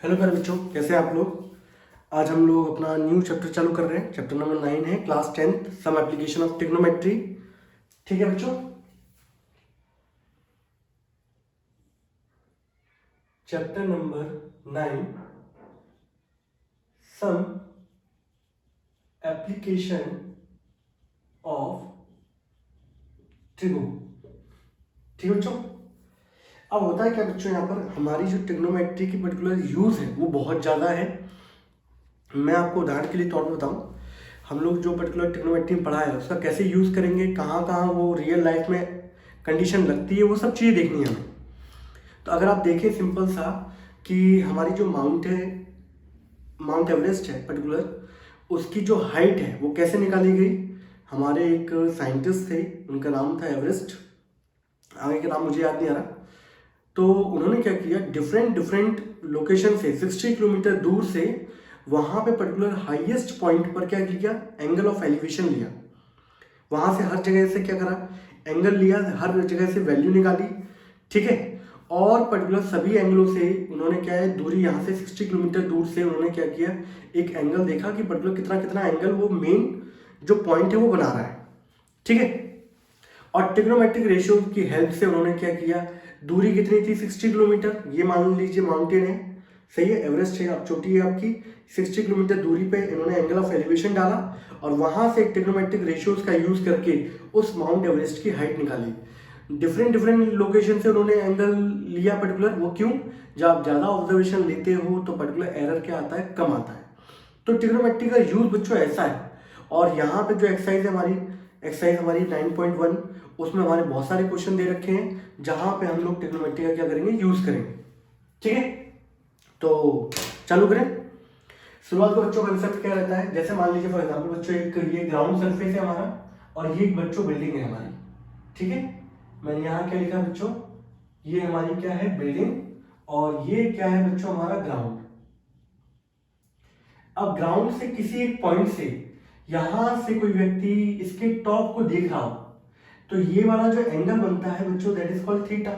Hello प्यारे बच्चों, कैसे हैं आप लोग। आज हम लोग अपना न्यू चैप्टर चालू कर रहे हैं। चैप्टर नंबर 9 है, class 10th, some application of trigonometry. ठीक है बच्चों, chapter number 9, some application of trigo. ठीक है बच्चों। अब होता है क्या बच्चों, यहाँ पर हमारी जो ट्रिग्नोमेट्री की पर्टिकुलर यूज है वो बहुत ज़्यादा है। मैं आपको उदाहरण के लिए तौर पर बताऊँ, हम लोग जो पर्टिकुलर ट्रिग्नोमेट्री में पढ़ा है उसका कैसे यूज़ करेंगे, कहाँ कहाँ वो रियल लाइफ में कंडीशन लगती है, वो सब चीज़ें देखनी है हमें। तो अगर आप देखें सिंपल सा कि हमारी जो माउंट एवरेस्ट है पर्टिकुलर, उसकी जो हाइट है वो कैसे निकाली गई। हमारे एक साइंटिस्ट थे, उनका नाम था एवरेस्ट, आगे का नाम मुझे याद नहीं आ रहा। तो उन्होंने क्या किया, डिफरेंट डिफरेंट लोकेशन से 60 किलोमीटर दूर से वहाँ पे पर्टिकुलर हाईएस्ट पॉइंट पर क्या किया, एंगल ऑफ एलिवेशन लिया। वहाँ से हर जगह से क्या करा, एंगल लिया, हर जगह से वैल्यू निकाली। ठीक है। और पर्टिकुलर सभी एंगलों से उन्होंने क्या है, दूरी यहाँ से 60 किलोमीटर दूर से उन्होंने क्या किया, एक एंगल देखा कि पर्टिकुलर कितना कितना एंगल वो मेन जो पॉइंट है वो बना रहा है। ठीक है। और ट्रिग्नोमेट्रिक रेशियो की हेल्प से उन्होंने क्या किया, दूरी कितनी थी 60 किलोमीटर, ये मान लीजिए माउंटेन है, सही है, एवरेस्ट है, अब चोटी है आपकी, 60 किलोमीटर दूरी पे इन्होंने एंगल ऑफ एलिवेशन डाला और वहां से ट्रिग्नोमेट्रिक रेशियोज का यूज करके उस माउंट एवरेस्ट की हाइट निकाली। डिफरेंट डिफरेंट लोकेशन से उन्होंने एंगल लिया पर्टिकुलर, वो क्यों, जब आप ज़्यादा ऑब्जर्वेशन लेते हो तो पर्टिकुलर एरर क्या आता है, कम आता है। तो ट्रिग्नोमेट्री का यूज बच्चों ऐसा है। और यहाँ पे जो एक्सरसाइज है हमारी, एक्सरसाइज हमारी 9.1, उसमें हमारे बहुत सारे क्वेश्चन दे रखे हैं जहाँ पे हम लोग ट्रिग्नोमेट्री का क्या करेंगे, यूज करेंगे। ठीक है, तो चालू करें। शुरुआत का बच्चों कंसेप्ट क्या रहता है, जैसे मान लीजिए फॉर एग्जांपल बच्चों, एक ये ग्राउंड सरफेस है हमारा और ये एक बच्चों बिल्डिंग है हमारी। ठीक है, मैंने यहाँ क्या लिखा बच्चों, ये हमारी क्या है, बिल्डिंग, और ये क्या है बच्चों, हमारा ग्राउंड। अब ग्राउंड से किसी एक पॉइंट से यहां से कोई व्यक्ति इसके टॉप को देख रहा हो, तो ये वाला जो एंगल बनता है बच्चों, दैट इज कॉल्ड थीटा।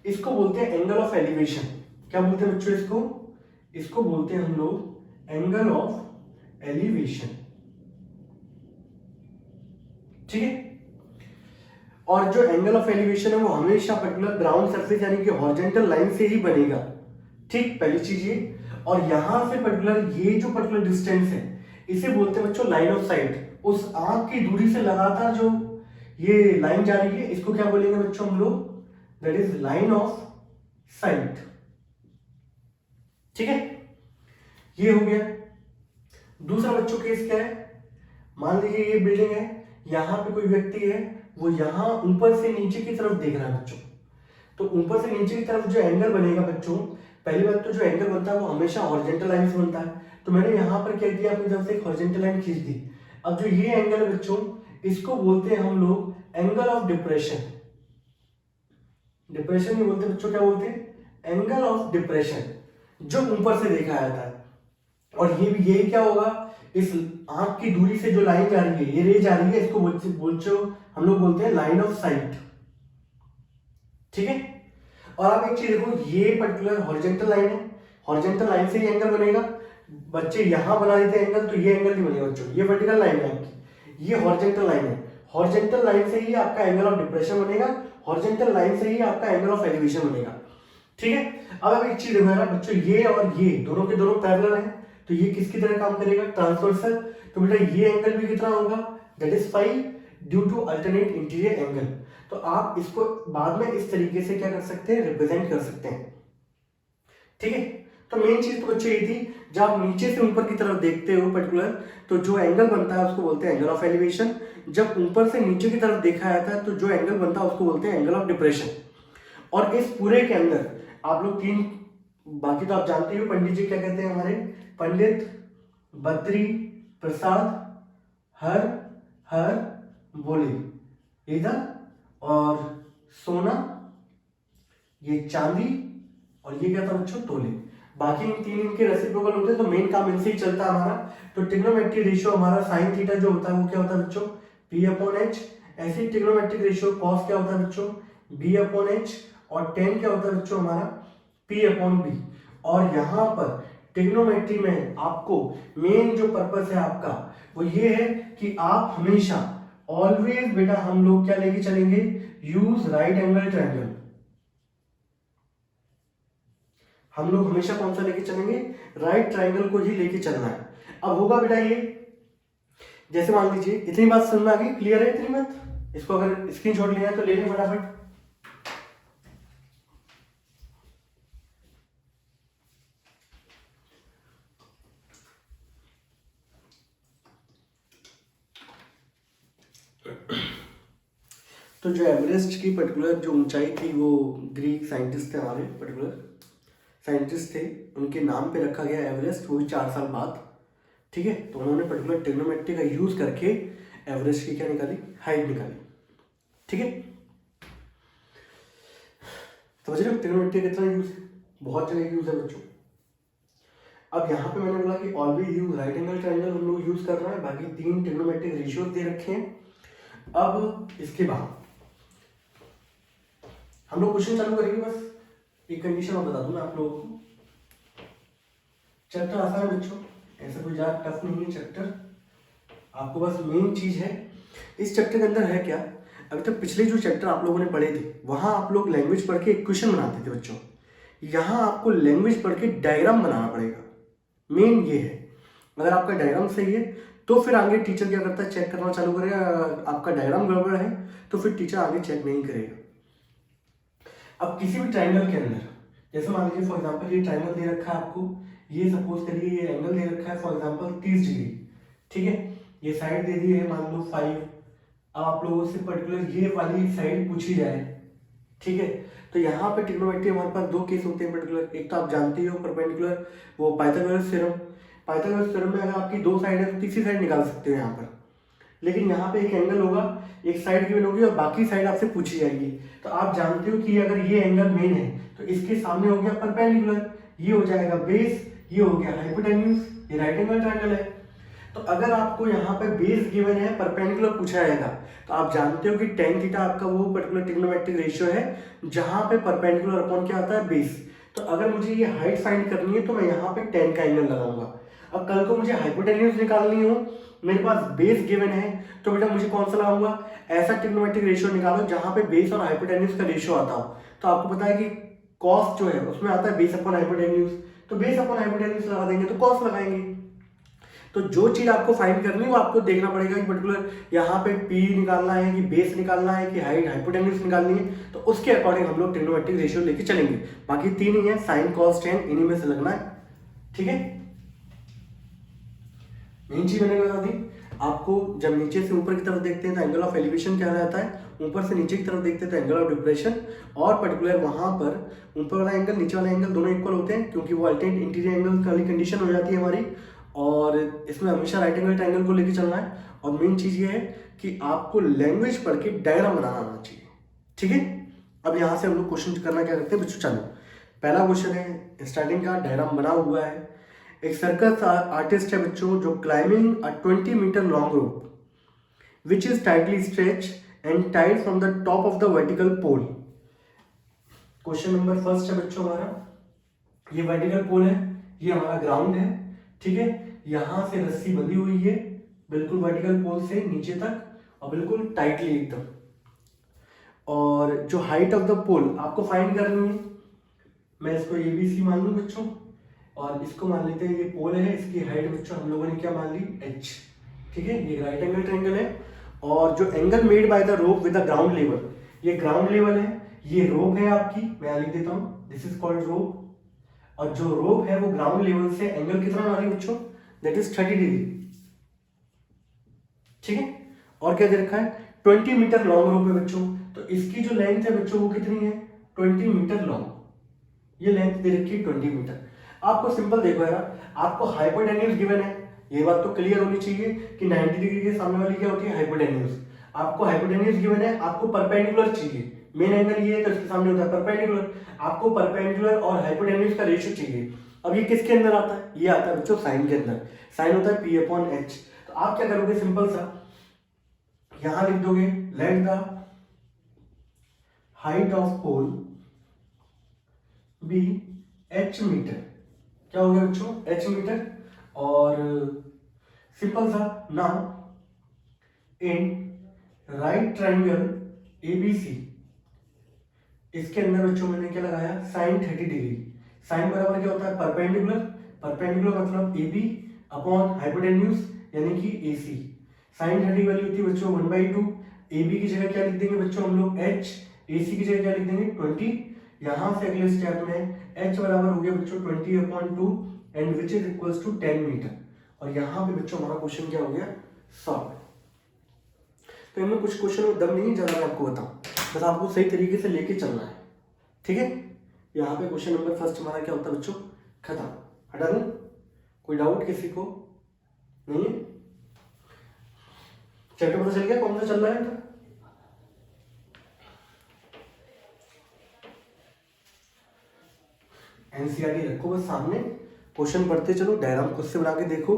इसको बोलते हैं एंगल ऑफ एलिवेशन। क्या बोलते हैं बच्चों इसको, इसको बोलते हैं हम लोग एंगल ऑफ एलिवेशन। ठीक है। और जो एंगल ऑफ एलिवेशन है वो हमेशा पर्टिकुलर ग्राउंड सरफेस यानी कि हॉरिजॉन्टल लाइन से ही बनेगा। ठीक, पहली चीज ये। और यहां से पर्टिकुलर ये जो पर्टिकुलर डिस्टेंस है इसे बोलते हैं बच्चों लाइन ऑफ साइट। उस आंख की दूरी से लगातार जो ये लाइन जा रही है इसको क्या बोलेंगे बच्चों हम लोग, that is line of site. ठीक है, ये हो गया। दूसरा बच्चों केस क्या है, मान लीजिए ये बिल्डिंग है, यहां पे कोई व्यक्ति है, वो यहां ऊपर से नीचे की तरफ देख रहा है बच्चों। तो ऊपर से नीचे की तरफ जो एंगल बनेगा बच्चों, पहली बात तो जो एंगल बनता है वो हमेशा हॉरिजॉन्टल लाइन से बनता है। तो मैंने यहां पर क्या किया, अपनी तरफ से एक हॉरिजॉन्टल लाइन खींच दी। अब जो ये एंगल है बच्चों, इसको बोलते हैं हम लोग एंगल ऑफ डिप्रेशन। डिप्रेशन नहीं बोलते बच्चों, क्या बोलते हैं, एंगल ऑफ डिप्रेशन, जो ऊपर से देखा जाता है। और ये भी यही क्या होगा, इस आंख की दूरी से जो लाइन जा रही है, ये रे जा रही है, इसको बोलते हम लोग बोलते हैं लाइन ऑफ साइट। ठीक है। और आप एक चीज देखो, ये पर्टिकुलर हॉरिजॉन्टल लाइन है, हॉरिजॉन्टल लाइन से ही एंगल बनेगा। बच्चे यहां बना देते हैं एंगल, तो ये एंगल नहीं बनेगा बच्चों, ये वर्टिकल लाइन है आपकी, ये हॉरिजॉन्टल लाइन है। हॉरिजॉन्टल लाइन से ही आपका एंगल ऑफ डिप्रेशन बनेगा, हॉरिजॉन्टल लाइन से ही आपका एंगल ऑफ एलिवेशन बनेगा। ठीक है। अब आप एक चीज देखो यार बच्चों, ये और ये दोनों के दोनों पैरेलल हैं, तो ये किसकी तरह काम करेगा, ट्रांसवर्सल। तो बेटा ये एंगल भी कितना होगा, that is five due to alternate interior angle. तो आप इसको बाद में इस तरीके से क्या कर सकते हैं, रिप्रेजेंट कर सकते हैं। ठीक है। तो मेन चीज तो बच्चे ये थी, जब आप नीचे से ऊपर की तरफ देखते हो पर्टिकुलर, तो जो एंगल बनता है उसको बोलते हैं एंगल ऑफ एलिवेशन। जब ऊपर से नीचे की तरफ देखा जाता है तो जो एंगल बनता है उसको बोलते हैं एंगल ऑफ डिप्रेशन। और इस पूरे के अंदर आप लोग तीन, बाकी तो आप जानते हो पंडित जी क्या कहते हैं हमारे, पंडित बद्री प्रसाद हर हर बोले इधर, और सोना ये चांदी, और ये क्या था बच्चों, तोले। बाकी इन तीन इनके रेसिप्रोकल होते हैं, तो मेन काम इनसे ही चलता है हमारा। तो ट्रिग्नोमेट्रिक रेशियो हमारा साइन थीटा जो होता है वो क्या होता है बच्चों, पी अपॉन एच। ऐसे ही ट्रिग्नोमेट्रिक रेशियो कॉस क्या होता है बच्चों, बी अपॉन एच। और टेन क्या होता है बच्चों हमारा, पी अपॉन बी। और यहाँ पर ट्रिग्नोमेट्री में आपको मेन जो पर्पस है आपका वो ये है कि आप हमेशा ऑलवेज बेटा हम लोग क्या लेके चलेंगे, यूज राइट एंगल ट्रायंगल। हम लोग हमेशा कौन सा लेके चलेंगे, राइट ट्रायंगल को ही लेके चलना है। अब होगा बेटा ये, जैसे मान लीजिए इतनी बात समझ में आ गई, क्लियर है इतनी बात, इसको अगर स्क्रीनशॉट लेना है तो ले लें फटाफट। तो जो एवरेस्ट की पर्टिकुलर जो ऊंचाई थी वो ग्रीक साइंटिस्ट थे, हमारे पर्टिकुलर साइंटिस्ट थे, उनके नाम पे रखा गया एवरेस्ट, वो भी 4 साल बाद। ठीक है, तो उन्होंने पर्टिकुलर ट्रिग्नोमेट्री का यूज करके एवरेस्ट की क्या निकाली, हाइट निकाली। ठीक है, समझ रहे हो ट्रिग्नोमेट्री कितना यूज है, बहुत जगह यूज है बच्चों। अब यहाँ पे मैंने बोला कि always use right angle triangle हम लोग यूज कर रहे हैं, बाकी 3 ट्रिग्नोमेट्रिक रेशियोज दे रखे हैं। अब इसके बाद हम लोग क्वेश्चन चालू करेंगे, बस एक कंडीशन और बता दूं मैं आप लोगों को। चैप्टर आसान है बच्चों, ऐसा कोई ज़्यादा टफ नहीं है चैप्टर, आपको बस मेन चीज है इस चैप्टर के अंदर है क्या। अभी तक पिछले जो चैप्टर आप लोगों ने पढ़े थे वहां आप लोग लैंग्वेज पढ़ के एक क्वेश्चन बनाते थे बच्चों, यहाँ आपको लैंग्वेज पढ़ के डायग्राम बनाना पड़ेगा। मेन ये है, अगर आपका डायग्राम सही है तो फिर आगे टीचर क्या करता है, चेक करना चालू करेगा। आपका डायग्राम गड़बड़ है तो फिर टीचर आगे चेक नहीं करेगा। अब किसी भी ट्राइंगल के अंदर, जैसे मान लीजिए फॉर एग्जांपल ये ट्राइंगल दे रखा है आपको, ये सपोज करिए ये एंगल दे रखा है फॉर एग्जांपल 30 डिग्री। ठीक है, ये साइड दे दी है मान लो 5। अब आप लोगों से पर्टिकुलर ये वाली साइड पूछी जाए, ठीक है, तो यहाँ पे ट्रिग्नोमेट्री हमारे पास 2 केस होते हैं पर्टिकुलर। एक तो आप जानते हो परपेंडिकुलर, वो पाइथागोरस थ्योरम। पाइथागोरस थ्योरम में अगर आपकी 2 साइड है तो तीसरी साइड निकाल सकते हो यहाँ पर, लेकिन यहाँ पे एक एंगल होगा, एक साइड गिवन होगी और बाकी साइड आपसे पूछी जाएगी। तो आप जानते हो कि अगर ये एंगल मेन है तो इसके सामने हो गया परपेंडिकुलर, ये हो जाएगा बेस, ये हो गया हाइपोटेन्यूज, ये राइट एंगल ट्रायंगल है। तो अगर आपको यहाँ पे बेस गिवन है, परपेंडिकुलर पूछा जाएगा, तो आप जानते हो कि tan थीटा आपका वो पर्टिकुलर ट्रिग्नोमेट्रिक रेशियो है जहां पे परपेंडिकुलर अपॉन क्या आता है, बेस। तो अगर मुझे ये हाइट फाइंड करनी है तो मैं यहाँ पे tan का एंगल लगाऊंगा। अब कल को मुझे हाइपोटेन्यूज निकालनी हो, मेरे पास बेस गिवन है, तो बेटा मुझे कौन सा लगाऊंगा, ऐसा ट्रिग्नोमेट्रिक रेशियो निकालो जहां पे बेस और हाइपोटेन्यूज का रेशियो आता हो। तो आपको पता है कि कॉस जो है उसमें आता है बेस अपॉन हाइपोटेन्यूज, तो बेस अपॉन हाइपोटेन्यूज लगा देंगे तो कॉस लगाएंगे। तो जो चीज आपको फाइंड करनी है वो आपको देखना पड़ेगा कि पर्टिकुलर यहाँ पे पी निकालना है कि बेस निकालना है कि हाइट हाइपोटेन्यूज निकालनी है, तो उसके अकॉर्डिंग हम लोग ट्रिग्नोमेट्रिक रेशियो लेके चलेंगे। बाकी 3 ही है, साइन कॉस टेन, इन्हीं में से लगना है। ठीक है, मेन चीज मैंने बता दी आपको। जब नीचे से ऊपर की तरफ देखते हैं तो एंगल ऑफ एलिवेशन क्या रहता है, ऊपर से नीचे की तरफ देखते हैं तो एंगल ऑफ डिप्रेशन, और पर्टिकुलर वहां पर ऊपर वाला एंगल नीचे वाला एंगल दोनों इक्वल होते हैं क्योंकि वो अल्टरनेट इंटीरियर एंगल वाली कंडीशन हो जाती है हमारी। और इसमें हमेशा राइट एंगल ट्रायंगल को लेके चलना है। और मेन चीज ये है कि आपको लैंग्वेज पढ़ के डायग्राम बनाना आना चाहिए। ठीक है, अब यहाँ से हम लोग क्वेश्चन करना क्या करते हैं बच्चों, चलो पहला क्वेश्चन है स्टार्टिंग का, डायग्राम बना हुआ है। एक सर्कस आर्टिस्ट है बच्चों जो climbing a 20 metre long rope which is tightly stretch and tied from the top of the vertical pole. Question number first है बच्चों हमारा, ये वर्टिकल पोल है, ये हमारा ग्राउंड है। ठीक है, यहां से रस्सी बंधी हुई है बिल्कुल वर्टिकल पोल से नीचे तक और बिल्कुल टाइटली एकदम। और जो हाइट ऑफ द पोल आपको फाइंड करनी है, मैं इसको ABC मान लूं बच्चों, और इसको मान लेते हैं ये पोल है, इसकी हाइट बच्चों हम लोगों ने क्या मान ली, h। ठीक है, ये राइट एंगल ट्रायंगल है। और जो angle made by the rope with the ground level, ये ग्राउंड लेवल है, ये रोप है आपकी, मैं लिख देता हूं दिस इज कॉल्ड रोप। और जो रोप है वो ग्राउंड लेवल से एंगल कितना बना रही है बच्चों, दैट इज 30 डिग्री। ठीक है, और क्या दे रखा है, 20 मीटर लॉन्ग रोप है बच्चों, तो इसकी जो लेंथ है बच्चों वो कितनी है, 20 मीटर लॉन्ग। ये लेंथ दे रखी है 20 मीटर। आपको सिंपल देखो यार, आपको हाइपोटेन्यूज गिवन है, ये बात तो क्लियर होनी चाहिए कि 90 डिग्री के सामने वाली क्या होती है, हाइपोटेन्यूज। आपको हाइपोटेन्यूज गिवन है, आपको परपेंडिकुलर चाहिए, मेन एंगल ये है तो इसके सामने होता है परपेंडिकुलर। आपको परपेंडिकुलर और हाइपोटेन्यूज का रेशियो चाहिए। अब ये किसके अंदर आता है, ये आता है बच्चों साइन के अंदर। साइन होता है P/H। तो आप क्या करोगे, सिंपल सा यहां लिख दोगे let the height of pole be h metre. क्या हो गया बच्चों, h मीटर। और सिंपल सा now in right triangle ABC, इसके अंदर बच्चों मैंने क्या लगाया, साइन 30 डिग्री। साइन बराबर क्या होता है, परपेंडिकुलर। परपेंडिकुलर मतलब AB अपॉन हाइपोटेन्यूज यानी कि AC। साइन 30 वाली होती है बच्चों 1/2। AB की जगह क्या लिख देंगे बच्चों हम लोग h, AC की जगह क्या लिख देंगे 20। यहाँ से अगले स्टेप में h बराबर हो गया बच्चों 20/2 and which is equals to 10 metre. और यहाँ पे बच्चों हमारा क्वेश्चन क्या हो गया, सॉल्व। तो इनमें कुछ क्वेश्चन में दम नहीं ज़्यादा, मैं आपको बताऊं, बस आपको सही तरीके से लेके चलना है, ठीक है। यहाँ पे क्वेश्चन नंबर फर्स्ट हमारा क्या होता है बच्चों, खत्म। हटा दूं, कोई डाउट किसी को नहीं है? चैप्टर पता चल गया कौन सा चल रहा है? एनसीईआरटी रखो बस सामने, क्वेश्चन पढ़ते चलो, डायग्राम खुद से बना के देखो।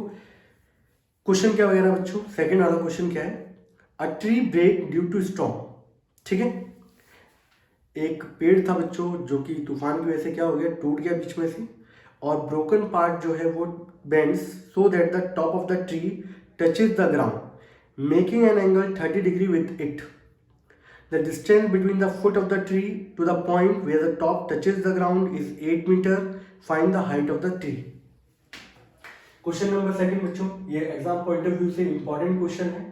क्वेश्चन क्या वगैरह बच्चों, सेकंड वाला क्वेश्चन क्या है, a tree break due to storm, ठीक है। एक पेड़ था बच्चों जो कि तूफान की वजह से क्या हो गया, टूट गया बीच में से, और ब्रोकन पार्ट जो है वो bends so that the top of the tree touches the ground making an angle 30 degree with it. The distance between the foot of the tree to the point where the top touches the ground is 8 metre. Find the height of the tree. Question number second बच्चों, ये exam point of view से important question है।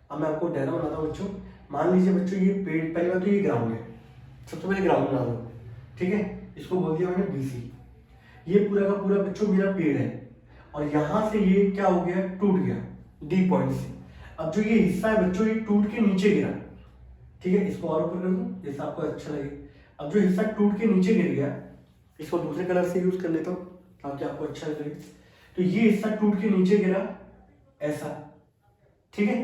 अब मैं आपको diagram बनाता हूँ बच्चों। मान लीजिए बच्चों ये पेड़, पहली बात तो ये ग्राउंड है, सबसे पहले ग्राउंड बना दो, ठीक है। इसको बोल दिया मैंने BC। ये पूरा का पूरा बच्चों मेरा पेड़ है, और यहां से ये क्या हो गया, टूट गया D पॉइंट से। अब जो ये हिस्सा है बच्चों ये टूट के नीचे गिरा, ठीक है। इसको और ऊपर कर दूं जैसा आपको अच्छा लगे। अब जो हिस्सा टूट के नीचे गिर गया, इसको दूसरे कलर से यूज कर लेता हूँ ताकि आपको अच्छा लगे। तो ये हिस्सा टूट के नीचे गिरा ऐसा, ठीक है।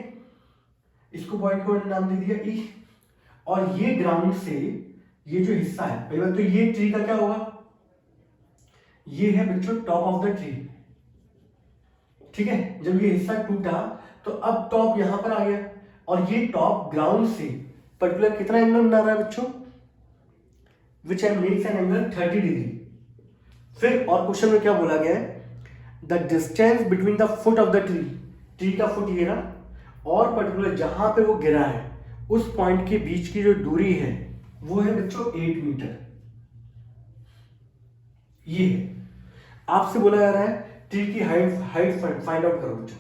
इसको पॉइंट को नाम दे दिया E। और ये ग्राउंड से ये जो हिस्सा है, पहली बात तो ये ट्री का क्या होगा, ये है बच्चों टॉप ऑफ द ट्री, ठीक है। जब ये हिस्सा टूटा तो अब टॉप यहां पर आ गया, और ये टॉप ग्राउंड से पर्टिकुलर कितना एंगल बना रहा है बच्चों, which makes an angle 30 degree. फिर और क्वेश्चन में क्या बोला गया है, the distance between the foot of the tree, tree का फुट ये रहा, और पर्टिकुलर जहां पे वो गिरा है उस पॉइंट के बीच की जो दूरी है वो है बच्चों 8 मीटर। ये आपसे बोला जा रहा है ट्री की हाइट फाइंड आउट करो बच्चों।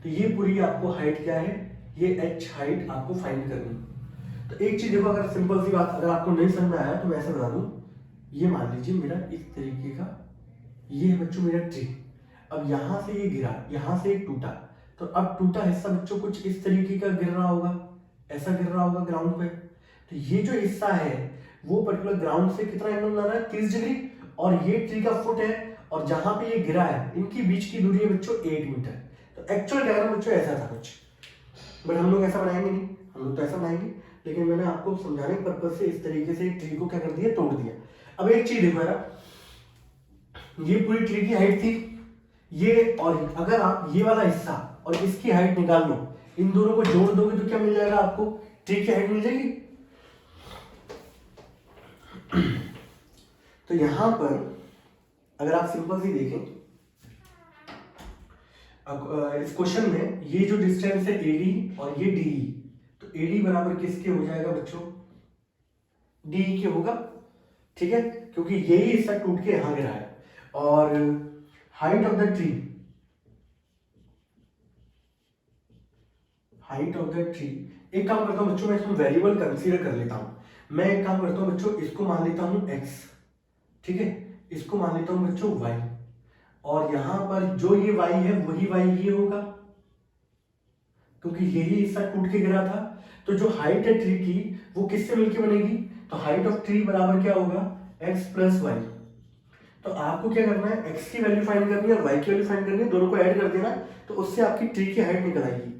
तो ये पूरी आपको हाइट क्या है, ये h हाइट आपको फाइंड करनी। तो एक चीज देखो, अगर सिंपल सी बात अगर आपको नहीं समझ में आया तो मैं ऐसे बता दूं, ये मान लीजिए मेरा इस तरीके का ये है बच्चों मेरा ट्री। अब यहां से ये गिरा, यहां से एक टूटा, तो अब टूटा हिस्सा बच्चों कुछ इस तरीके का गिर रहा होगा, ऐसा गिर रहा होगा ग्राउंड पे। तो ये जो हिस्सा है वो पर्टिकुलर ग्राउंड से कितना एंगल बना रहा है, 30 डिग्री। और ये ट्री का फुट है, और जहां पे ये गिरा है इनकी बीच की दूरी है बच्चों 8 मीटर। तो एक्चुअल डायग्राम बच्चों ऐसा था कुछ, बट हम लोग ऐसा बनाएंगे नहीं, हम लोग तो ऐसा बनाएंगे, लेकिन मैंने आपको समझाने के पर्पज से इस तरीके से ट्री को क्या कर दिया, तोड़ दिया। अब एक चीज देखो यार, ये पूरी ट्री की हाइट थी ये, और अगर आप ये वाला हिस्सा और इसकी हाइट निकाल लो, इन दोनों को जोड़ दोगे तो क्या मिल जाएगा आपको, ट्री की हाइट मिल जाएगी। तो यहां पर अगर आप सिंपल सी देखें, इस क्वेश्चन में ये जो डिस्टेंस है AD और ये DE, तो AD बराबर किसके हो जाएगा बच्चों, DE के होगा, ठीक है, क्योंकि यही हिस्सा टूट के यहां गिरा है। और height of the tree, height of the tree, एक काम करता हूं बच्चों, मैं इसमें वेरिएबल कंसीडर कर लेता हूं। मैं एक काम करता हूं बच्चों, इसको मान लेता हूं x, ठीक है, इसको मान लेता हूं बच्चों y, और यहां पर जो ये y है वही y ये होगा, क्योंकि यही हिस्सा टूट के गिरा था। तो जो हाइट है ट्री की वो किससे मिलके बनेगी, तो हाइट ऑफ ट्री बराबर क्या होगा, x प्लस वाई। तो आपको क्या करना है, x की वैल्यू फाइंड करनी है और y की वैल्यू फाइंड करनी है, दोनों को ऐड कर देना, तो उससे आपकी ट्री की हाइट निकल आएगी।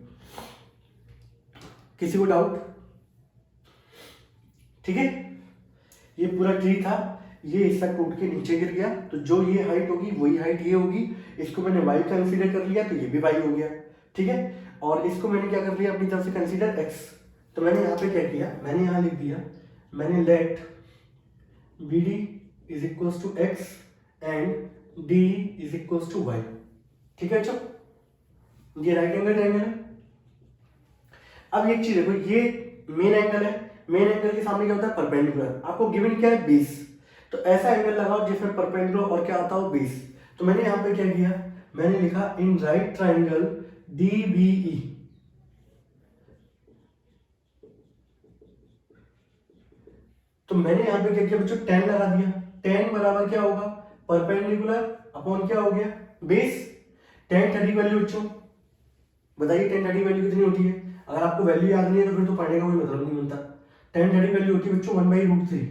किसी को डाउट, ठीक है। ये पूरा ट्री था, ये हिस्सा टूट के नीचे गिर गया, तो जो ये हाइट होगी वही हाइट ये होगी। इसको मैंने y कंसीडर कर लिया तो ये भी y हो गया, ठीक है। और इसको मैंने क्या कर लिया अपनी तरफ से कंसीडर x। तो मैंने यहाँ पे क्या किया, मैंने यहाँ लिख दिया, मैंने let BD is equals to x and D is equal to y. ठीक है बच्चों, ये राइट एंगल ट्रायंगल है। अब एक चीज देखो, ये मेन एंगल है, मेन एंगल के सामने क्या होता है परपेंडिकुलर। आपको गिवन क्या है बेस, तो ऐसा एंगल लगाओ जिसमें परपेंडिकुलर और क्या आता हो बेस। तो मैंने यहाँ पे क्या किया, मैंने लिखा इन राइट ट्राइंगल DBE। तो मैंने यहाँ पे क्या किया बच्चों, 10 लगा दिया। 10 बराबर क्या होगा, परपेंडिकुलर अपॉन क्या हो गया बेस। 10 30 वैल्यू बच्चों बताइए, 10 30 वैल्यू कितनी होती है। अगर आपको वैल्यू याद नहीं है तो फिर तो पढ़ने का कोई मतलब नहीं बनता। 10 30 वैल्यू होती है बच्चों 1/√3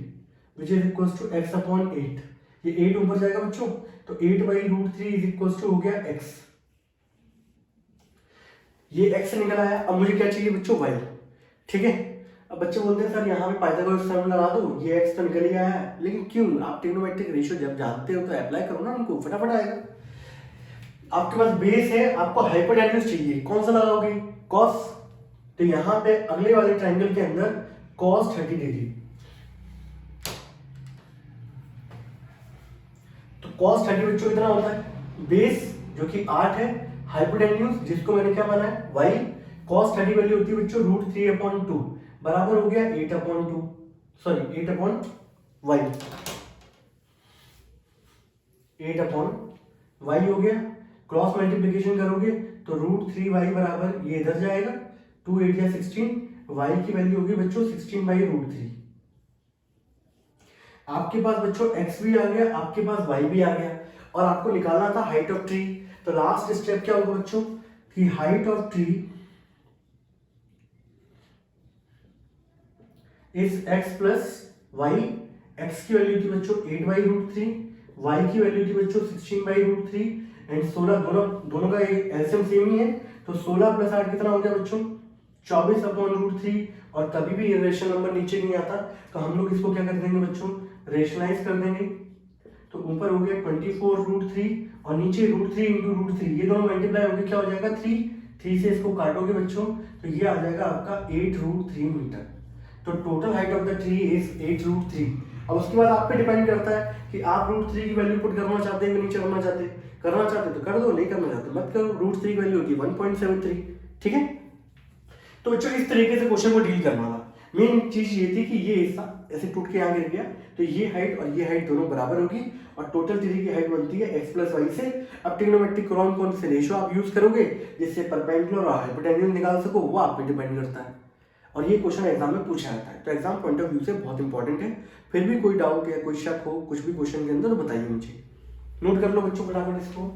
which is equal to x upon 8। ये 8 ऊपर जाएगा बच्चों, तो 8/√3 इज इक्वल टू हो गया x। ये x निकल आया। अब मुझे क्या चाहिए बच्चों, y। ठीक है, अब बच्चे बोलते हैं सर यहाँ पे पाइथागोरस थ्योरम लगा दो, ये x तो निकल ही आया है। लेकिन क्यों, आप ट्रिग्नोमेट्रिक रेशियो जब जानते हो तो अप्लाई करो ना उनको, फटाफट आएगा। आपके पास बेस है, आपको हाइपोटेन्यूज चाहिए, कौन सा लगाओगे, कॉस। तो यहाँ पे अगले वाले ट्रायंगल के अंदर कॉस 30 डिग्री। तो कॉस 30 बच्चों कितना होता है, बेस जो कि 8 है, हाइपोटेन्यूज जिसको मैंने क्या माना है y। कॉस 30 वैल्यू होती है बच्चों √3/2 बराबर हो गया 8/2, सॉरी 8/y, 8/y हो गया। क्रॉस मल्टीप्लीकेशन करोगे तो √3y बराबर ये इधर जाएगा, 2 8 या 16, y की वैल्यू होगी बच्चों 16/√3। आपके पास बच्चों x भी आ गया, आपके पास y भी आ गया, और आपको निकालना था हाइट ऑफ ट्री। तो लास्ट स्टेप क्या होगा बच्चों, कि height of tree is x plus y. x की वैल्यू थी बच्चों 8/√3, y की वैल्यू थी बच्चों 16/√3 एंड 16, दोनों का एलसीएम सेम ही है, तो 16 प्लस 8 कितना हो गया बच्चों 24/√3। और कभी भी ये रेशनल नंबर नीचे नहीं आता तो हम लोग इसको क्या कर देंगे बच्चों, रेशनलाइज कर देंगे। तो ऊपर हो गया 24√3 और नीचे √3 इंटू √3, ये दोनों मल्टीप्लाई होकर क्या हो जाएगा 3 से इसको काटोगे बच्चों तो ये आ जाएगा आपका 8√3 मीटर। तो total height of the tree is 8√3। अब उसके बाद आप पे डिपेंड करता है कि आप √3 की वैल्यू पुट करना चाहते हैं कि नीचे करना चाहते हैं। करना चाहते तो कर दो, नहीं करना चाहते मत करो। √3 की वैल्यू होगी 1.73। ठीक है, तो बच्चों इस तरीके से क्वेश्चन को डील करना था। मेन चीज ये थी कि ये हिस्सा ऐसे टूट के यहाँ गिर गया, तो ये हाइट और ये हाइट दोनों बराबर होगी और टोटल ट्री की हाइट बनती है x प्लस वाई से। अब ट्रिग्नोमेट्रिक कौन से रेशियो आप यूज करोगे जिससे परपेंडिकुलर और हाइपोटेन्यूज निकाल सको, वो आप पे डिपेंड करता है। और ये क्वेश्चन एग्जाम में पूछा जाता है, तो एग्जाम पॉइंट ऑफ व्यू से बहुत इंपॉर्टेंट है। फिर भी कोई डाउट या कोई शक हो कुछ भी क्वेश्चन के अंदर तो बताइए मुझे। नोट कर लो बच्चों फटाफट इसको।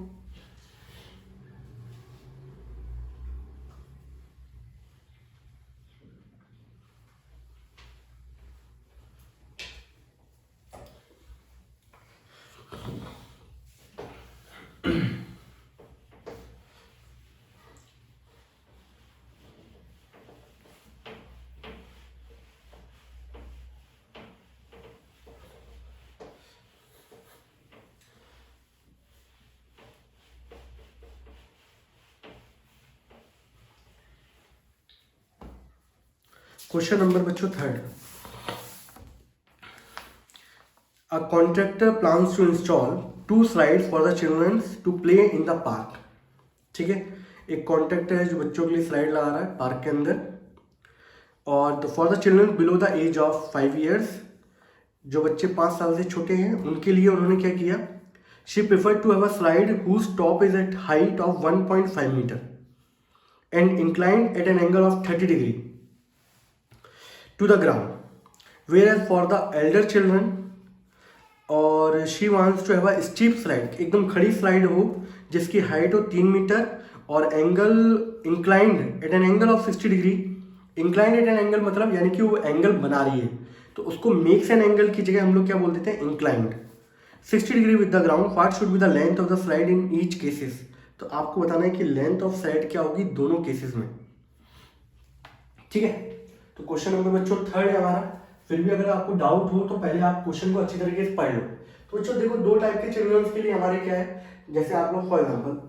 क्वेश्चन नंबर बच्चों 3rd, a contractor plans to install 2 slides for the children to play in the park। ठीक है, एक कॉन्ट्रैक्टर है जो बच्चों के लिए स्लाइड लगा रहा है पार्क के अंदर, और for the children below the age of 5 years, जो बच्चे 5 साल से छोटे हैं उनके लिए उन्होंने क्या किया, she prefer to have a slide whose top is at height of 1.5 metre and inclined at an angle of 30 degree to the ground, whereas for the elder children और she wants to have a steep slide, एकदम खड़ी slide हो जिसकी height हो 3 metre और angle inclined at an angle of 60 degree. Inclined at an angle मतलब यानी कि वो एंगल बना रही है, तो उसको मेक्स एन एंगल की जगह हम लोग क्या बोल देते हैं inclined. 60 degree with the ground, what should be the length of the slide in each cases. तो आपको बताना है कि लेंथ ऑफ स्लाइड क्या होगी दोनों केसेस में। ठीक है, तो क्वेश्चन नंबर बच्चों 3rd है हमारा। फिर भी अगर आपको डाउट हो तो पहले आप क्वेश्चन को अच्छी तरीके से पढ़ लो। तो बच्चों देखो 2 टाइप के चिल्ड्रंस के लिए हमारे क्या है, जैसे आप लोग फॉर एग्जांपल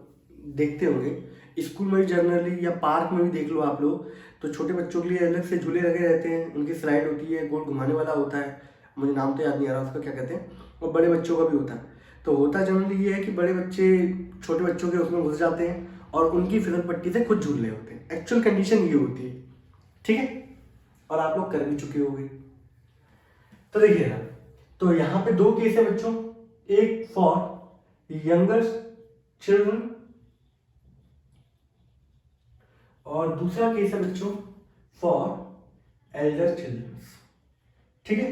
देखते होंगे स्कूल में भी जनरली या पार्क में भी देख लो आप लोग, तो छोटे बच्चों के लिए अलग से झूले लगे रहते हैं, उनकी स्लाइड होती है, गोल घुमाने वाला होता है, मुझे नाम तो याद नहीं आ रहा उसका क्या कहते हैं, और बड़े बच्चों का भी होता है। तो होता जनरली ये है कि बड़े बच्चे छोटे बच्चों के उसमें घुस जाते हैं और उनकी फिसल पट्टी से खुद झूल रहे होते हैं। एक्चुअल कंडीशन ये होती है, ठीक है, और आप लोग कर भी चुके होंगे। तो देखिएगा, तो यहाँ पे दो केस है बच्चों, एक फॉर यंगर चिल्ड्रन और दूसरा केस है बच्चों फॉर एल्डर चिल्ड्रन, ठीक है।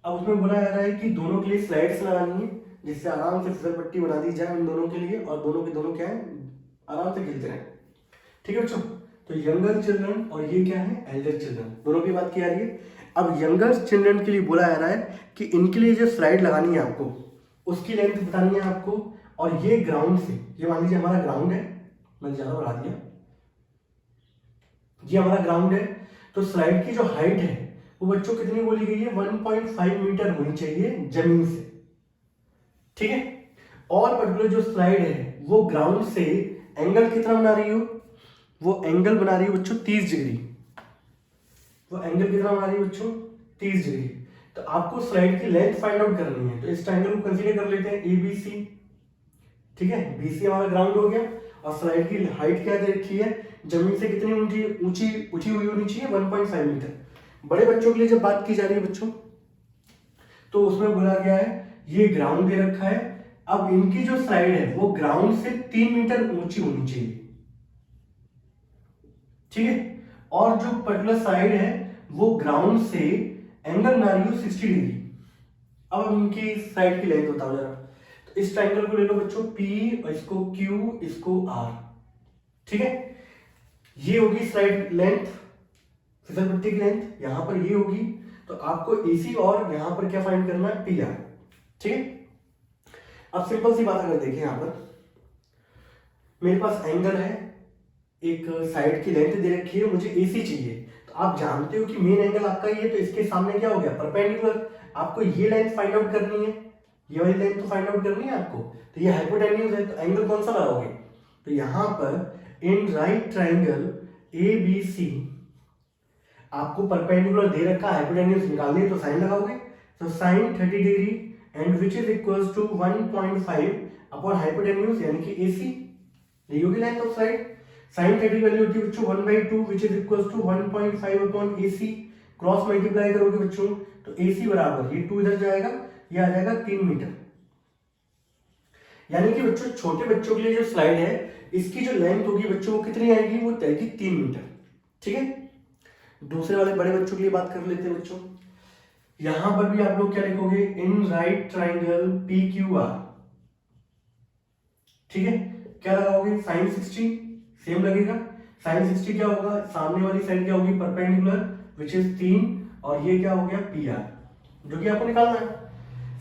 अब उसमें बोला जा रहा है कि दोनों के लिए स्लाइड्स लगानी है जिससे आराम से फिसल पट्टी बना दी जाए उन दोनों के लिए, और दोनों के दोनों क्या है, आराम से खेलते रहें, ठीक है बच्चों। तो यंगर चिल्ड्रन और ये क्या है, एल्डर चिल्ड्रन, दोनों की बात की जा रही है। अब यंगर चिल्ड्रन के लिए बोला जा रहा है कि इनके लिए जो स्लाइड लगानी है आपको उसकी लेंथ बतानी है आपको, और ये ग्राउंड से, ये मान लीजिए हमारा ग्राउंड है, मैंने ज्यादा बढ़ा दिया, ये हमारा ग्राउंड है, तो स्लाइड की जो हाइट है वो बच्चों कितनी बोली गई है, 1.5 मीटर होनी चाहिए जमीन से, ठीक है। और पर्टिकुलर जो स्लाइड है वो ग्राउंड से एंगल कितना बना रही हो, वो एंगल बना रही हो बच्चों 30 डिग्री, वो एंगल कितना बना रही है बच्चों 30 डिग्री। तो आपको स्लाइड की लेंथ फाइंड आउट करनी है, तो इस ट्रायंगल को कंसीडर कर लेते हैं ABC, ठीक है। BC हमारा ग्राउंड हो गया और स्लाइड की हाइट क्या दे रखी है, जमीन से कितनी ऊंची ऊंची उठी हुई होनी चाहिए, 1.5 मीटर। बड़े बच्चों के लिए जब बात की जा रही है बच्चों, तो उसमें बोला गया है ये ग्राउंड दे रखा है, अब इनकी जो स्लाइड है वो ग्राउंड से 3 मीटर ऊंची होनी चाहिए, ठीक है। और जो पर्टिकुलर साइड है वो ग्राउंड से एंगल बना रही हो 60 डिग्री। अब इनकी साइड की लेंथ बताओ जरा, तो इस ट्रायंगल को ले लो बच्चों P और इसको Q, इसको R, ठीक है। ये होगी स्लाइड लेंथ, फिसल पट्टी की लेंथ, यहां पर ये होगी, तो आपको AC और यहां पर क्या फाइंड करना है, PR, ठीक है। अब सिंपल सी बात अगर देखें, यहां पर मेरे पास एंगल है, एक साइड की लेंथ दे रखी है, मुझे AC चाहिए, तो आप जानते हो कि मेन एंगल आपका ये, तो इसके सामने क्या हो गया, परपेंडिकुलर। आपको ये लेंथ फाइंड आउट करनी है, ये वाली लेंथ तो फाइंड आउट करनी है आपको, तो ये हाइपोटेन्यूज है, तो एंगल कौन सा लगाओगे, तो यहां पर इन राइट ट्राइंगल ABC आपको परपेंडिकुलर दे रखा, हाइपोटेन्यूज निकालनी है, तो साइन लगाओगे, तो sine 30 degree and which is equals to 1.5 upon hypotenuse यानी कि AC, यही होगी length of side. Sine 30 value होती है बच्चों 1/2 which is equals to 1.5 upon AC, cross multiply करोगे बच्चों तो AC बराबर, ये 2 इधर जाएगा, ये आ जाएगा 3 मीटर। यानी कि बच्चों छोटे बच्चों के लिए जो स्लाइड है इसकी जो लेंथ होगी बच्चों वो कितनी आएगी, वो आएगी 3 मीटर, ठीक है। दूसरे वाले बड़े बच्चों के लिए बात कर लेते हैं बच्चों, यहां पर भी आप लोग क्या लिखोगे, इन राइट ट्राइंगल PQR, ठीक है। क्या लगाओगे, साइन 60 सेम लगेगा, साइन 60 क्या होगा, सामने वाली साइड क्या होगी, परपेंडिकुलर विच इज 3, और ये क्या हो गया PR, जो कि आपको निकालना है।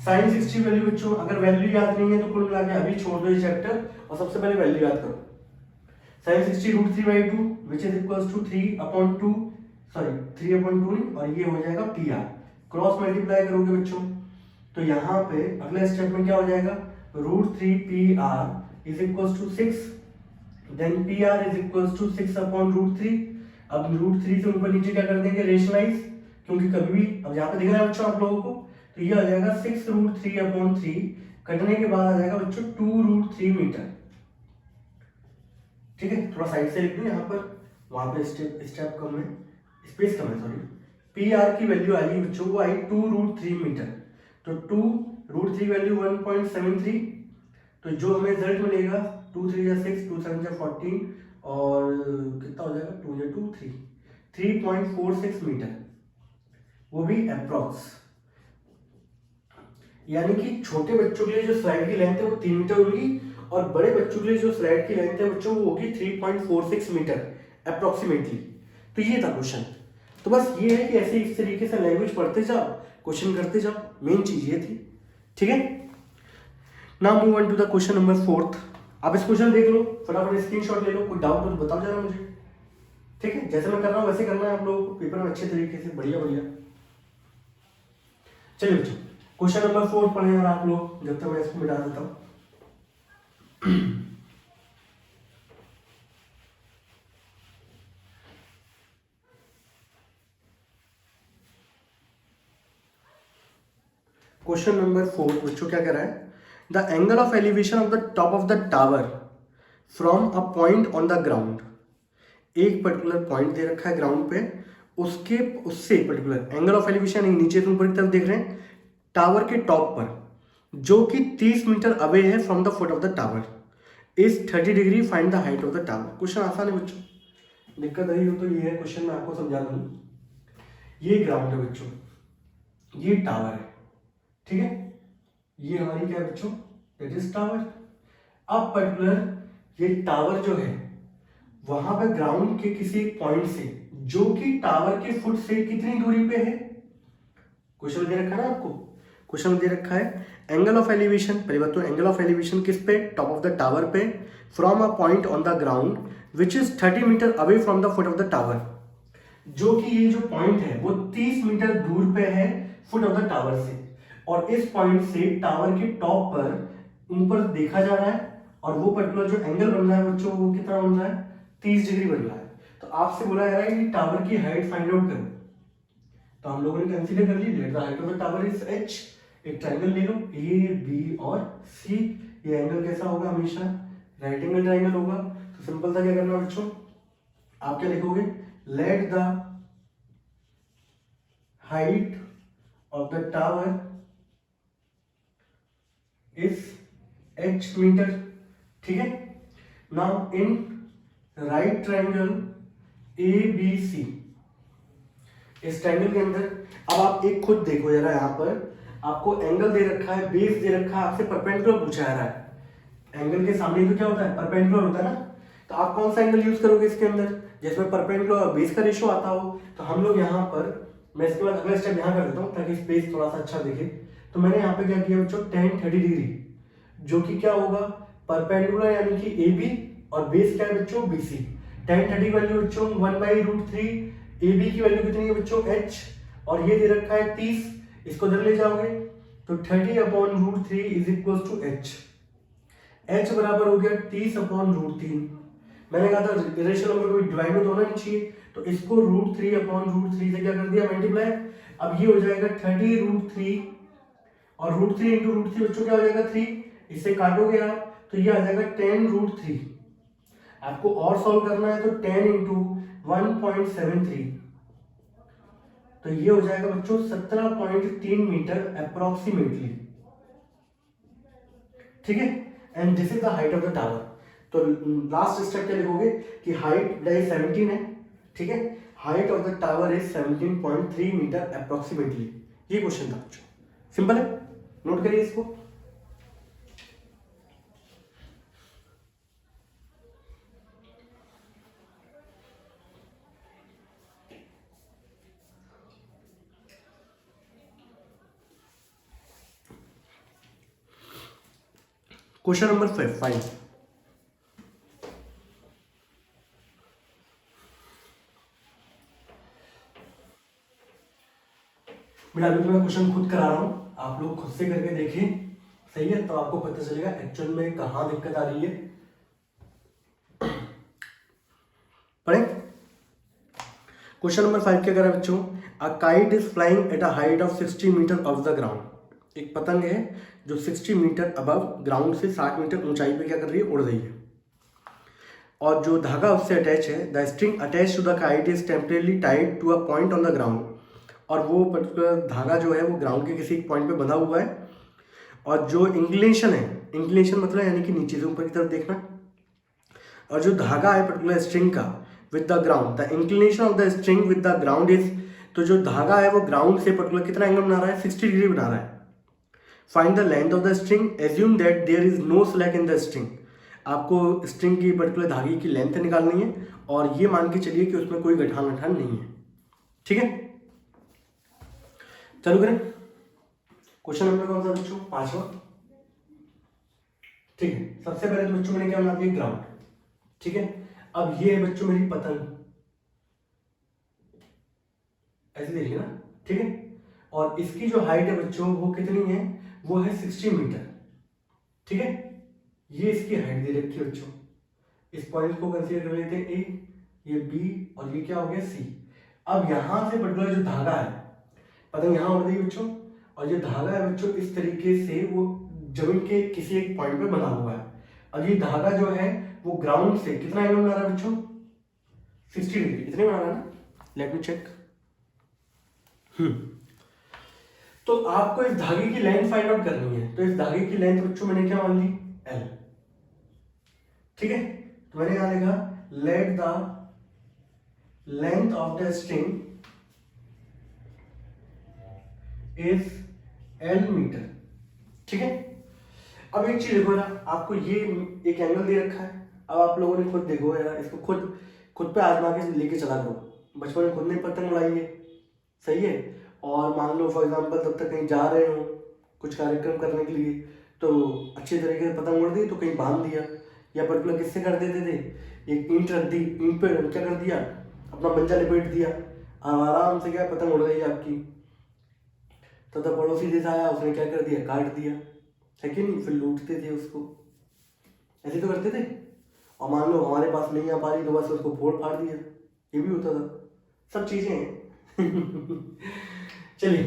साइन 60 वैल्यू बच्चों, अगर वैल्यू याद नहीं है तो कुल मिला के अभी छोड़ दो ये चैप्टर और सबसे पहले वैल्यू याद करो। Sine 60 √3/2 which is equals to 3/2, sorry 3/2, और ये हो जाएगा PR। क्रॉस मल्टीप्लाई करोगे बच्चों तो यहाँ पे अगले स्टेप में क्या हो जाएगा, √3PR is equals to 6, then PR is equals to 6/√3। अब √3 से ऊपर नीचे क्या कर देंगे, रेशनलाइज, क्योंकि कभी भी, अब यहाँ पे दिख रहा है बच्चों आप लोगों को, तो ये आ जाएगा 6√3/3, कटने के बाद आ जाएगा बच्चों 2√3 मीटर, ठीक है। थोड़ा साइड से लिख दूं यहाँ पर, वहां पे स्टेप कम है, स्पेस कम है, सॉरी। PR की वैल्यू आई बच्चों, वो आई 2√3 मीटर, तो 2√3 वैल्यू 1.73, तो जो हमें रिजल्ट मिलेगा 2 3 या 6, 2 7 या 14, और कितना हो जाएगा, 2 या 2 3, 3.46 मीटर, वो भी अप्रॉक्स। यानी कि छोटे बच्चों के लिए जो स्लाइड की लेंथ है वो 3 मीटर होगी, और बड़े बच्चों के लिए जो स्लाइड की लेंथ है बच्चों वो होगी 3.46 मीटर अप्रोक्सीमेटली। तो ये था क्वेश्चन। तो बस ये है कि ऐसे इस तरीके से लैंग्वेज पढ़ते जाओ, क्वेश्चन करते जाओ, मेन चीज ये थी, ठीक है। Now move on to the question number 4। आप इस क्वेश्चन देख लो, फटाफट स्क्रीनशॉट ले लो, कोई डाउट हो तो बताओ जरा मुझे, ठीक है। जैसे मैं कर रहा हूँ वैसे करना है आप लोगों को, पेपर में अच्छे तरीके से, बढ़िया बढ़िया। चलिए बच्चों क्वेश्चन नंबर 4 पढ़े और आप लोग, जब तक मैं इसको मिटा देता हूँ। क्वेश्चन नंबर 4 बच्चों क्या कह रहा है, the angle of elevation of the top of the tower from a point on the ground, एक पर्टिकुलर पॉइंट दे रखा है ग्राउंड पे, उसके उससे पर्टिकुलर एंगल ऑफ एलिवेशन नीचे से ऊपर की तरफ देख रहे हैं टावर के टॉप पर, जो कि 30 मीटर अवे है from the foot of the tower, is 30 degree, find the height of the tower. Question आसान है बच्चों, दिक्कत आई हो तो ये है क्वेश्चन, मैं आपको समझा दूं। ये ग्राउंड है बच्चों, ये टावर है, ठीक है, ये हमारी क्या है बच्चों, दैट इज टावर। अब पर्टिकुलर ये टावर जो है वहां पे ग्राउंड के किसी पॉइंट से, जो कि टावर के फुट से कितनी दूरी पे है, क्वेश्चन दे रखा है ना आपको, क्वेश्चन दे रखा है एंगल ऑफ एलिवेशन, पहली बात तो एंगल ऑफ एलिवेशन किस पे, टॉप ऑफ द टावर पे, from a point on the ground which is 30 metre away from the foot of the tower, जो कि ये जो पॉइंट है वो 30 मीटर दूर पे है फुट ऑफ द टावर से, और इस पॉइंट से टावर के टॉप पर ऊपर देखा जा रहा है, और वो पर्टिकुलर जो एंगल बन रहा है बच्चों वो कितना बन रहा है, 30 डिग्री बन रहा है। तो आपसे बोला जा रहा है कि टावर की हाइट फाइंड आउट करो, तो हम लोगों ने कंसीडर कर ली, let the height of the tower is h, एक ट्रायंगल ले लो ए बी और सी, ये एंगल कैसा होगा, हमेशा राइट एंगल ट्रायंगल होगा। तो सिंपल था क्या करना बच्चों, आप क्या लिखोगे, let the height of the tower is h metre, ठीक है। Now in right triangle A B C, इस ट्रायंगल के अंदर अब आप एक खुद देखो जरा, यहाँ पर आपको एंगल दे रखा है, बेस दे रखा है, आपसे परपेंडिकुलर पूछा जा रहा है। एंगल के सामने तो क्या होता है, परपेंडिकुलर होता है ना, तो आप कौन सा एंगल यूज करोगे इसके अंदर, जिसमें परपेंडिकुलर और बेस का रेशियो आता हो। तो हम लोग यहाँ पर, मैं इसके बाद अगला स्टेप यहाँ कर देता हूँ ताकि स्पेस थोड़ा सा अच्छा दिखे। तो मैंने यहाँ पे क्या किया बच्चों, tan 30 डिग्री, जो कि क्या होगा, परपेंडिकुलर यानी कि ए बी, और बेस क्या है बच्चों, बी सी। tan 30 वैल्यू बच्चों 1/√3, ए बी की वैल्यू कितनी है बच्चों, h, और ये दे रखा है 30, इसको इधर ले जाओगे तो 30/√3 is equal to h, h बराबर हो गया 30/√3। मैंने कहा था रेशियो नंबर को डिवाइड में होना नहीं चाहिए, तो इसको √3/√3 से क्या कर दिया, मल्टीप्लाई। अब ये हो जाएगा 30√3, और √3 इंटू √3 बच्चों क्या हो जाएगा 3, इससे काटोगे आप तो ये आ जाएगा 10√3। आपको और सॉल्व करना है तो 10 इंटू 1.73, तो ये हो जाएगा बच्चों 17.3 मीटर अप्रोक्सीमेटली, ठीक है। And this is the height of the tower. तो लास्ट स्टेप क्या लिखोगे कि हाइट 17 है, ठीक है, height of the tower is 17.3 metre approximately. ये क्वेश्चन था बच्चों, सिंपल है, नोट करिए इसको। Question number 5। बेटा अभी तो मैं क्वेश्चन खुद करा रहा हूं, आप लोग खुद से करके देखें, सही है, तो आपको पता चलेगा एक्चुअल में कहां दिक्कत आ रही है। पढ़े क्वेश्चन नंबर 5 क्या करा बच्चों, a kite is flying at a height of 60 metre of the ground. एक पतंग है जो 60 मीटर अबव ग्राउंड से 60 मीटर ऊंचाई पे क्या कर रही है, उड़ रही है, और जो धागा उससे अटैच है, the string attach to the kite is temporarily tied to a point on the ground, और वो पर्टिकुलर धागा जो है वो ग्राउंड के किसी पॉइंट पे बंधा हुआ है, और जो इंक्लिनेशन है, इंक्लिनेशन मतलब यानी कि नीचे से ऊपर की तरफ देखना, और जो धागा है पर्टिकुलर स्ट्रिंग का with the ground, the inclination of the string with the ground is, तो जो धागा है वो ग्राउंड से पर्टिकुलर कितना एंगल बना रहा है, 60 डिग्री बना रहा है। Find the length of the string, assume that there is no slack in the string. आपको स्ट्रिंग की पर्टिकुलर धागे की लेंथ निकालनी है, और ये मान के चलिए कि उसमें कोई गठान वठान नहीं है, ठीक है। चलो करें क्वेश्चन नंबर कौन सा बच्चों, 5वां, ठीक है। सबसे पहले तो बच्चों मैंने क्या बना दिया, ग्राउंड, ठीक है। अब ये है बच्चों मेरी पतंग, ऐसे देखिए ना, ठीक है, और इसकी जो हाइट है बच्चों वो कितनी है, वो है 60 मीटर, ठीक है। ये इसकी हाइट दे रखी है बच्चों, इस पॉइंट को कंसीडर कर लेते हैं ए, ये बी, और ये क्या हो गया सी। अब यहां से पर्टिकुलर जो धागा है, पतंग यहां उड़ रही है बच्चों, और जो धागा है बच्चों इस तरीके से वो जमीन के किसी एक पॉइंट पे बना हुआ है। अब ये धागा जो है वो ग्राउंड से कितना एंगल बना रहा है बच्चों? 60 डिग्री। इतने बना रहा है ना? Let me check. तो आपको इस धागे की लेंथ फाइंड आउट करनी है। तो इस धागे की लेंथ बच्चों मैंने क्या मान ली? L। ठीक है, तो मैंने यहां लिखा let the length of the string is L metre. ठीक है, अब एक चीज देखो ना, आपको ये एक एंगल दे रखा है। अब आप लोगों ने खुद देखो यार, इसको खुद पे आजमा के लेके चला करो। बचपन में खुद नहीं पतंग उड़ाई है, सही है। और मान लो फॉर एग्जांपल तब तक कहीं जा रहे हो कुछ कार्यक्रम करने के लिए, तो अच्छे तरीके से पतंग उड़ दी तो कहीं बांध दिया, या पर्टिकुलर किससे कर देते थे, एक ईंट रख दी, ईंट पे क्या कर दिया, अपना मंजा लपेट दिया, आराम से क्या पतंग उड़ रही है आपकी। तो पड़ोसी जैसा आया, उसने क्या कर दिया, काट दिया, है कि नहीं? फिर लूटते थे उसको, ऐसे तो करते थे। और मान लो हमारे पास नहीं आ पा रही तो बस उसको फोड़ फाड़ दिया, ये भी होता था। सब चीजें हैं। चलिए,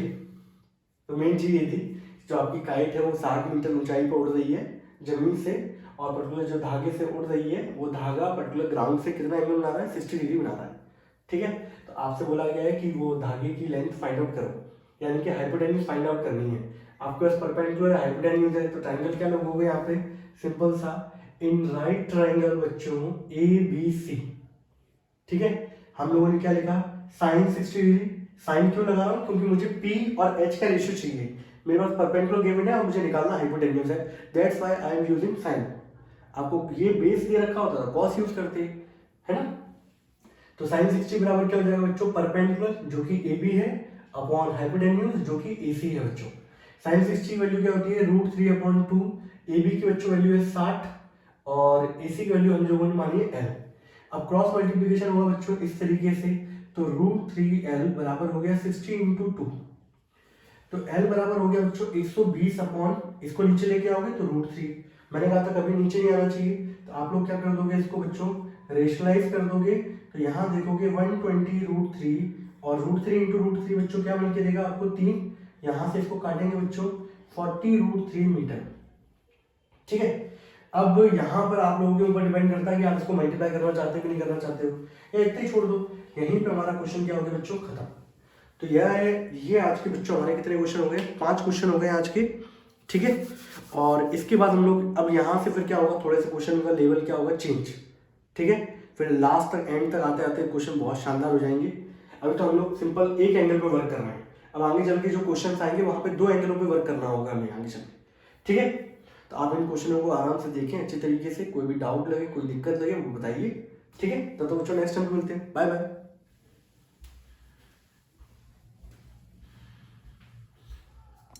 तो मेन चीज ये थी, जो आपकी काइट है वो 60 मीटर ऊंचाई पर उड़ रही है जमीन से, और पर्टिकुलर जो धागे से उड़ रही है वो धागा पर्टिकुलर ग्राउंड से कितना एंगल बना रहा है? 60 डिग्री बना रहा है। ठीक है, तो आपसे बोला गया है कि वो धागे की लेंथ फाइंड आउट करो, यानी कि हाइपोटेन्यूज फाइंड आउट करनी है। आपके पास परपेंडिकुलर हाइपोटेन्यूज है, तो ट्रायंगल क्या लोगे यहाँ पे? सिंपल सा इन राइट ट्रायंगल बच्चों ABC। ठीक है, हम लोगों ने क्या लिखा? Sign 60 degree. साइन क्यों लगा रहा हूँ? क्योंकि मुझे P और H का रेशियो चाहिए। मेरे पास परपेंडिकुलर गिवन है और मुझे निकालना हाइपोटेन्यूज है, that's why I am using sine. आपको ये बेस दे रखा होता था, कॉस यूज करते, है ना? तो साइन 60 बराबर क्या हो जाएगा बच्चों? परपेंडिकुलर जो कि AB है अपॉन हाइपोटेन्यूज जो कि AC है बच्चों। साइन 60 वैल्यू क्या होती है? √3/2। AB की बच्चों वैल्यू है 60 और AC की वैल्यू हम लोगों ने मानी है L। अब क्रॉस मल्टीप्लीकेशन होगा बच्चों इस तरीके से, तो √3L बराबर हो गया 60 × 2। तो L बराबर हो गया बच्चों 120 अपॉन, इसको नीचे लेके आओगे तो √3। मैंने कहा था कभी नीचे नहीं आना चाहिए, तो आप लोग क्या कर दोगे इसको बच्चों? रेशनलाइज कर दोगे, तो यहाँ देखोगे 120 √3 और √3 × √3 बच्चों क्या मिलके देगा आपको? 3। यहाँ से इसको काटेंगे बच्चों 40 √3 मीटर। ठीक है, अब यहाँ पर आप लोगों के ऊपर डिपेंड करता है कि आप इसको मल्टीप्लाई करना चाहते हो कि नहीं करना चाहते हो, या इतना ही छोड़ दो। यहीं पे हमारा क्वेश्चन क्या हो गया बच्चों? खत्म। तो यह है, ये आज के बच्चों हमारे कितने क्वेश्चन हो गए? 5 क्वेश्चन हो गए आज के। ठीक है, और इसके बाद हम लोग अब यहाँ से फिर क्या होगा, थोड़े से क्वेश्चन का लेवल क्या होगा? चेंज। ठीक है, फिर लास्ट तक एंड तक आते आते क्वेश्चन बहुत शानदार हो जाएंगे। अभी तो हम लोग सिंपल एक एंगल पे वर्क कर रहे हैं, अब आगे चल के जो क्वेश्चन आएंगे वहां पे 2 एंगलों पे वर्क करना होगा हमें आगे चल के। ठीक है, तो आप इन क्वेश्चनों को आराम से देखें अच्छे तरीके से, कोई भी डाउट लगे, कोई दिक्कत लगे वो बताइए। ठीक है, तो बच्चों नेक्स्ट टाइम मिलते हैं, बाय बाय।